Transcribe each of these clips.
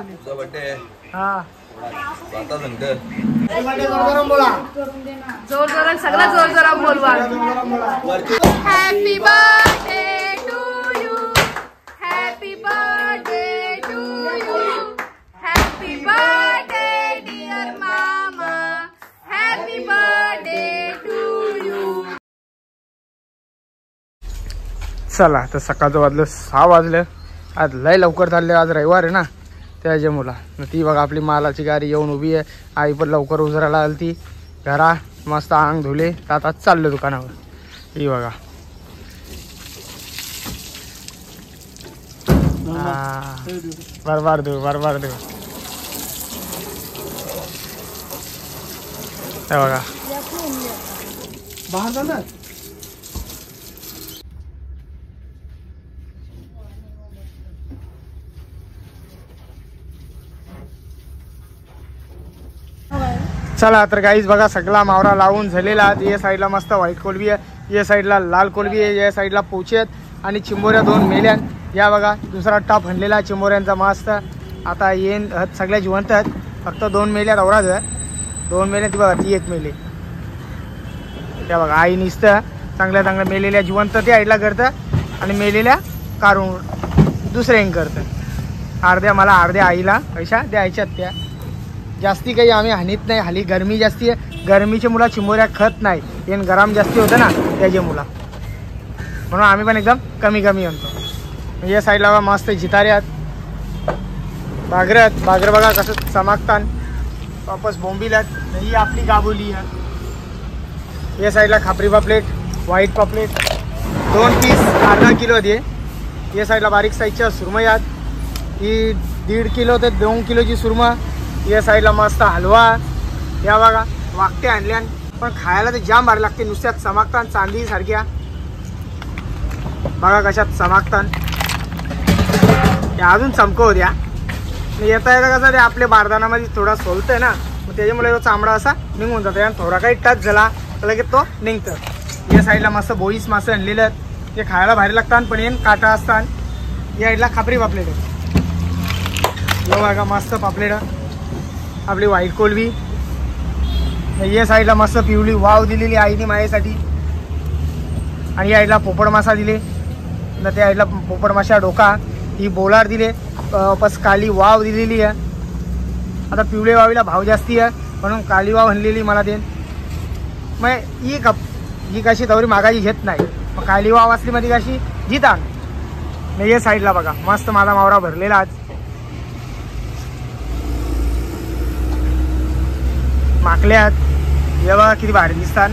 तुझा बर्थडे हा आता सांगत जोर जोरात सगळा जोर जोरात बोलवा. Happy birthday to you, happy birthday to you, happy birthday dear मामा, हॅपी बर्थडे टू यू. चला तर सकाळचं वाजलं 6 वाजलं. आज लय लवकर चालले, आज रविवार आहे ना त्याच्या मुला. ती बघा आपली मालाची गाडी येऊन उभी आहे. आई पण लवकर उजरायला आली ती घरा मस्त अंग धुले तर आता चाललं दुकानावर. ही बघा बरबार देऊ बरबार देऊ बघा बाहेर जाणार. चला तर गाईज बघा सगळा मावरा लावून झालेला. या साईडला मस्त व्हाईट कोलबी आहे, या साईडला लाल कोलबी आहे, या साईडला पोचे आहेत आणि चिंबोऱ्या 2 मेल्या. या बघा दुसरा टॉप हणलेला चिंबोऱ्यांचा मस्त. आता येईन सगळ्या जिवंत आहेत, फक्त 2 मेल्या दौराच आहे. 2 मेल्या ती बघा, ती 1 मेली. त्या बघा आई निसतं चांगल्या मेलेल्या जिवंत ते आईला करतं आणि मेलेल्या काढून दुसऱ्या करतं. अर्ध्या मला अर्ध्या आईला पैसा द्यायच्यात. त्या जास्ती काही आम्ही हानीत नाही. हल्ली गरमी जास्ती आहे, गरमीच्या मुला चिंबोऱ्या खत नाही, येन गरम जास्ती होतं ना त्याच्या मुला, म्हणून आम्ही पण एकदम कमी आणतो. या साईडला मस्त जितारे आहेत, बागर बघा कसं चमकतान वापस बोंबीलात. ही आपली गाबोली आहे. या साईडला खापरी पापलेट, व्हाईट पापलेट 2 पीस अर्धा किलो दे. या साईडला बारीक साईजच्या सुरमई आहेत, ही 1.5 किलो ते 2 किलोची सुरमा. या साईडला मस्त हलवा. या बघा वाकटे आणल्या, पण खायला ते जाम भारी लागते, नुसत्यात चमकतात चांदी सारख्या. बघा कशात चमकतात, अजून चमकव द्या. येता कसं ते आपल्या बारदानामध्ये थोडा सोलतंय ना, मग त्याच्यामुळे तो चांबडा असा निघून जातो आणि थोडा काही टच झाला तर लगेच तो निघतं. या साईडला मस्त बोईस मासे आणलेले आहेत, ते खायला भारी लागतात पण येऊन काटा असतात. या साईडला खापरी पापलेट आहे. बघा मस्त पापलेट आपली व्हाईट कोलबी. या साईडला मस्त पिवळी वाव दिलेली आईने माझ्यासाठी. आणि या साईडला पोपड मासा दिले, न त्या साईडला पोपड मासा डोका, ही बोलार दिले, वापस काली वाव दिलेली आहे. आता पिवळे वावीला भाव जास्ती आहे म्हणून काली वाव आणलेली मला देन. मग ही कशी दौरी मागाची घेत नाही, मग काली वाव असली मध्ये कशी जिता. या साईडला बघा मस्त माझा मावरा भरलेला आज. माकल्यात हे बघा किती भारी दिसतात.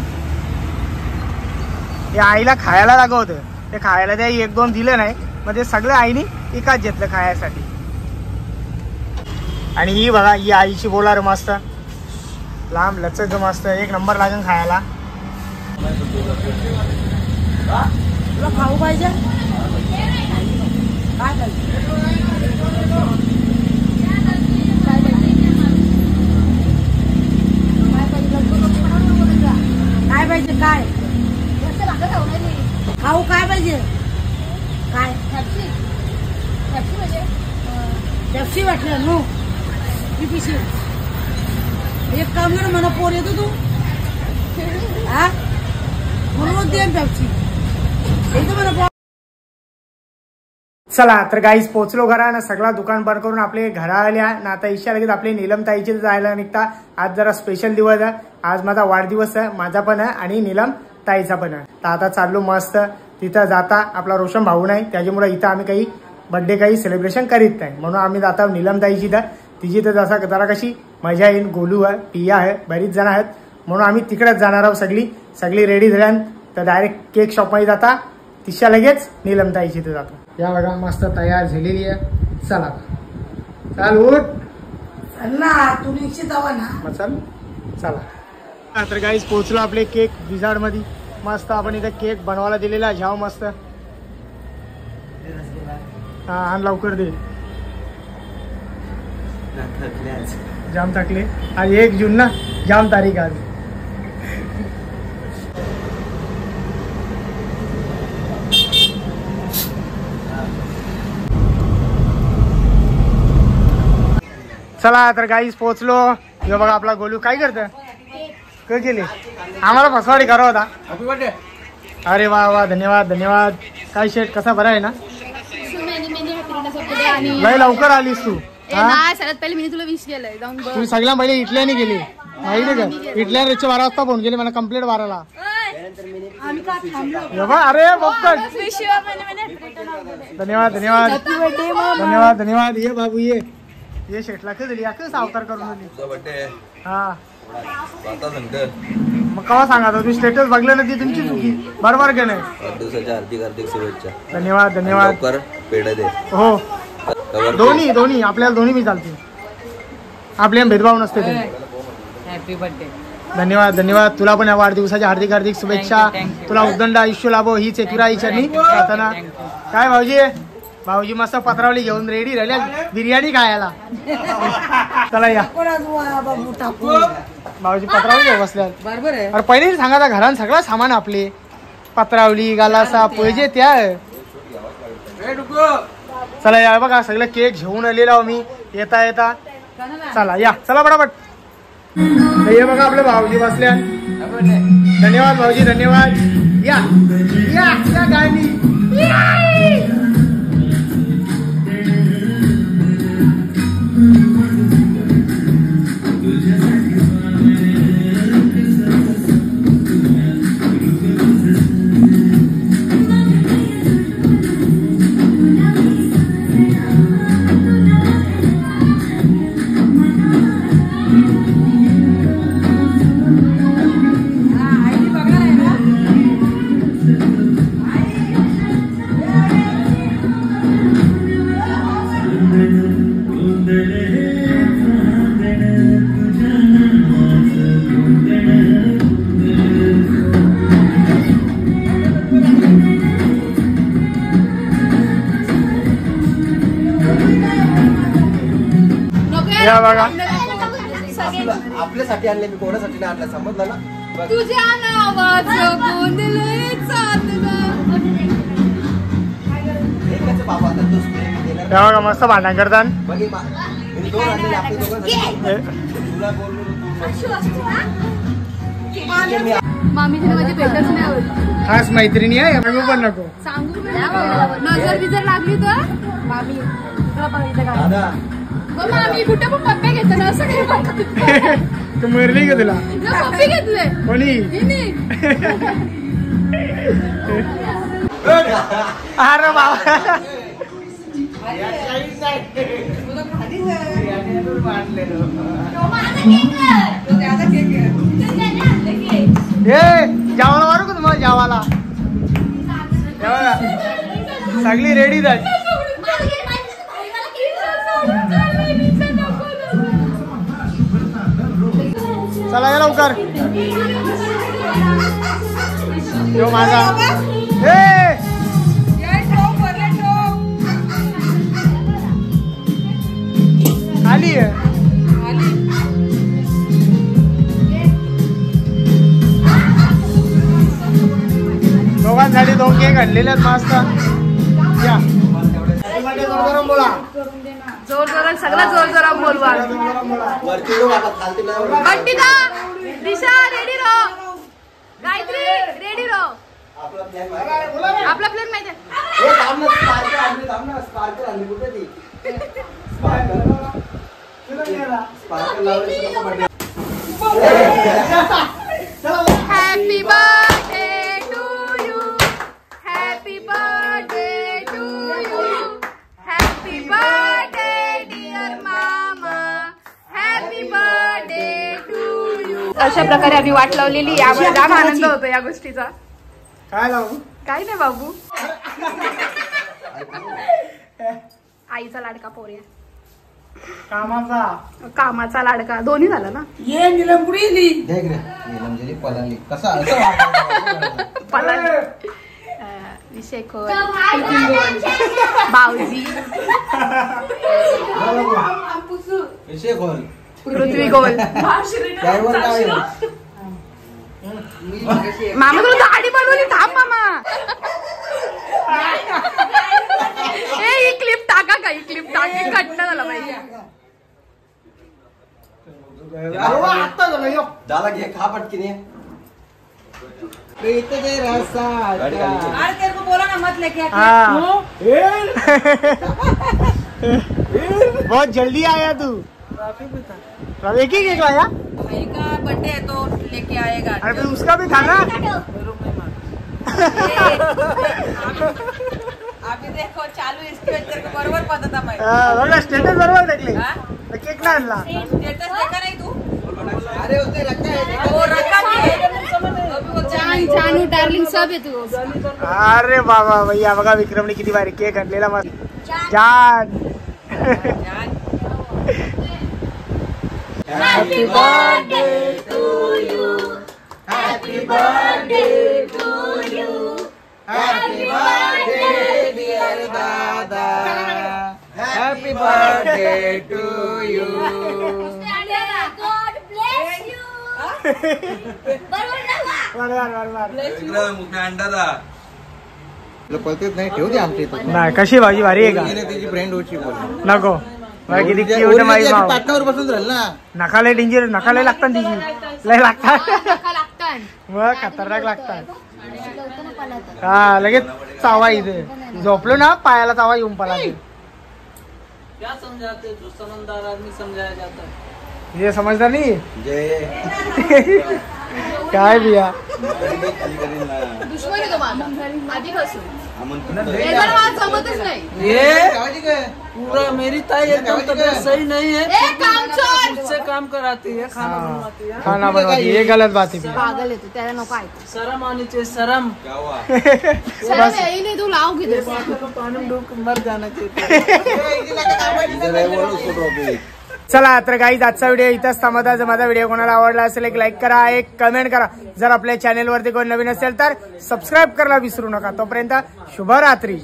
हे आईला खायला लागत होतं, ते खायला त्या 1-2 दिलं नाही, मग ते सगळं आईने एकाच घेतलं खायसाठी. आणि ही बघा ही आईची बोलार मस्त लांब लचक मस्त 1 नंबर लागेल खायला. खाऊ पाहिजे काय पाहिजे, काय खाऊ काय पाहिजे, काय पेप्सी वाटलं नो पिशी. एक काम कर मला पोर येतो तू हा म्हणून दे पेप्सी येतो मला. चला तर गाईस पोचलो घरा ना, सगळा दुकान बंद करून आपले घरा आल्या ना. आता इच्छा लगेच आपले नीलम ताईचे जायला निघता. आज जरा स्पेशल दिवस आहे, आज माझा वाढदिवस आहे, माझा पण आहे आणि नीलम ताईचा पण आहे. तर आता चाललो मस्त तिथं. जाता आपला रोशन भाऊ नाही त्याच्यामुळे इथं आम्ही काही बर्थडे काही सेलिब्रेशन करीत नाही, म्हणून आम्ही जाता नीलम ताईची. तर तिची तर जरा कशी मजा येईल. गोलू आहे, पिया आहे, बरीच जण आहेत, म्हणून आम्ही तिकडेच जाणार आहोत. सगळी रेडी झाल्यान तर डायरेक्ट केक शॉपमध्ये जाता. तिच्या लगेच नीलम ताईची इथं जातो. या बघा मस्त तयार झालेली आहे. चला चाल उठ ना तू निश्चित हवा ना मग चल चला. तर गाईस पोचलो आपले केक विजार्ड मध्ये. मस्त आपण इथं केक बनवायला दिलेला जाव मस्त. हा आण लवकर दे, जाम थकले. आज 1 जून ना, जाम तारीख आज. चला तर गाईस पोहोचलो. हे बघा आपला गोलू काय करतं, काय केले आम्हाला फसवाडी करा होता. अरे वा वा, धन्यवाद धन्यवाद. काय शेट कसा बरा आहे ना? लय लवकर आलीस तू. सगळ्यात पहिले मी तुला विश केलंय जाऊन बघ. तुम्ही सगळ्या पहिले इटल्याने गेली माहिती का? इटल्या 12 वाजता फोन केली मला कंप्लेंट मारायला. अरे धन्यवाद धन्यवाद धन्यवाद धन्यवाद. ये बाबू ये शेटला कधी सावकार करून हा मग कवा सांगा तुम्ही स्टेटस बघलं ना ती तुमची चुकी बरोबर का नाही. हार्दिक शुभेच्छा. धन्यवाद धन्यवाद. पेढ दे. हो दोन्ही दोन्ही आपल्याला दोन्ही मी चालते. आपल्या भेदभाव नसते ते. Happy birthday. धन्यवाद धन्यवाद. तुला पण या वाढदिवसाच्या हार्दिक हार्दिक शुभेच्छा. तुला उदंड आयुष्य लाभो हीच एकविरा चरणी प्रार्थना. काय भाऊजी, भाऊजी मस्त पत्रावली घेऊन रेडी राहिल्या बिर्याणी खायला. चला या भाऊजी पत्रावली घेऊ बसल्या. बरोबर आहे. अरे पहिले सांगा घरात सगळं सामान आपले पत्रावली गालासा पाहिजे त्या. चला या बघा सगळं केक घेऊन आलेला आहो मी येता येता. चला या चला पटापट. हे बघा आपले भाऊजी बसल्या. धन्यवाद भाऊजी धन्यवाद. या या या गाडी. या बघा आपल्यासाठी आणले मी कोणासाठी नाही आणलं समजलं ना. तुझ्या नावाचं गोंधळ या बघा मस्त भांडण करतात. मामीची माझी भेटच नाही होत. खास मैत्रिणी आहे सांगू पण नको. सांगू नजर बिजर लागली तर मामी मामी कुठे पण पप्प्या घेतलं ना असं काही. तू मरली का तुला पप्पी घेतले कोणी. अरे बाबा जावाला मारू का तुम्हाला जावाला. सगळी रेडी झाली. चला या लवकर. यो माझा आली दोघांसाठी 2 केक आणलेले आहेत मस्त. या बोला जोर जोरात सगळं जोर जोरात बोलवा. बंटिता दिशा रेडी रहो. गायत्री रेडी रहो. आपला प्लॅन माहिती happy birthday to you. Happy birthday to you. Happy birthday dear मामा. Happy birthday to you. अशा प्रकारे आम्ही वाट लावलेली. आम्हाला जाम आनंद होतो या गोष्टीचा. काय लावू काही नाही बाबू. आईचा लाडका पोरी कामाचा लाडका दोन्ही झाला ना. ये निलंबुडी पलाली कसा विषय खोल भाऊजी विषय खोल पृथ्वी गोल. मामा तुला दाढी बनवली. थांब मामा. ही क्लिप टाका का. ही क्लिप टाका कट झाला पाहिजे. आता झालं यो. दादा घे खा पटकीन ये. अरे तेरे को बोला ना मत लेके आके. हाँ. बहुत जल्दी आया तू. एक ही केक लाया. भाई का बर्थडे है तो लेके आएगा. अरे फिर उसका भी था ना. अभी देखो चालू इसकी तेरे को बरोबर पता था मैं. बघा स्टेटस बरोबर टाकले. केक नाही आणला. स्टेटस देखा नहीं तू. अरे उसने रखा है. वो रखा भी है. अभी वो छान छानू डार्लिंग सब आहे तू. अरे बाबा भैया बघा विक्रमने किती भारी केक आणलेला मस्त. जान. Happy birthday to you. Happy birthday to you. Happy birthday dear Dada. Happy birthday to you. God bless you. पळतेच नाही ठेवते आमच्या इथं. नाही कशी भाजी भारी आहे का. त्याची फ्रेंड होती बोल. नको बाई किती क्यूट आहे माझी माव. पाटणावर बसून राहिल ना. नका लय डेंजर नका लय लागतात तिची लय लागतात. लागतात. मग खतरनाक लागतात. हा लगेच चावा इथे झोपलो ना पायाला चावा येऊन पडला. क्या समझाते जो समझदार आदमी समझाया जाता है. हे समजदार नाही जय. काय बिया. दुश्मन आहे तो माझा आधीपासून. आमंत्रण. हे जरा मला जमतच नाही. ये पूरा मेरी ताई एकदम तबीयत सही नहीं है. ए काम चोर. मुझसे काम कराती है खाना बनवाती है. खाना बनवाती ये गलत बात है. पागल आहे तू त्याला नको ऐकू. शर्म आनी चाहिए शर्म. क्या हुआ? सरळ येई नाही तू लाव की पानी में डूब के मर जाना चाहिए. इधर है वो उसको टॉपिक. चला तर गाईज आजचा व्हिडिओ इथंच थांबवता. जर माझा व्हिडिओ कोणाला आवडला असेल एक लाईक करा एक कमेंट करा. जर आपल्या चॅनेलवरती कोण नवीन असेल तर सबस्क्राईब करायला विसरू नका. तोपर्यंत शुभरात्री.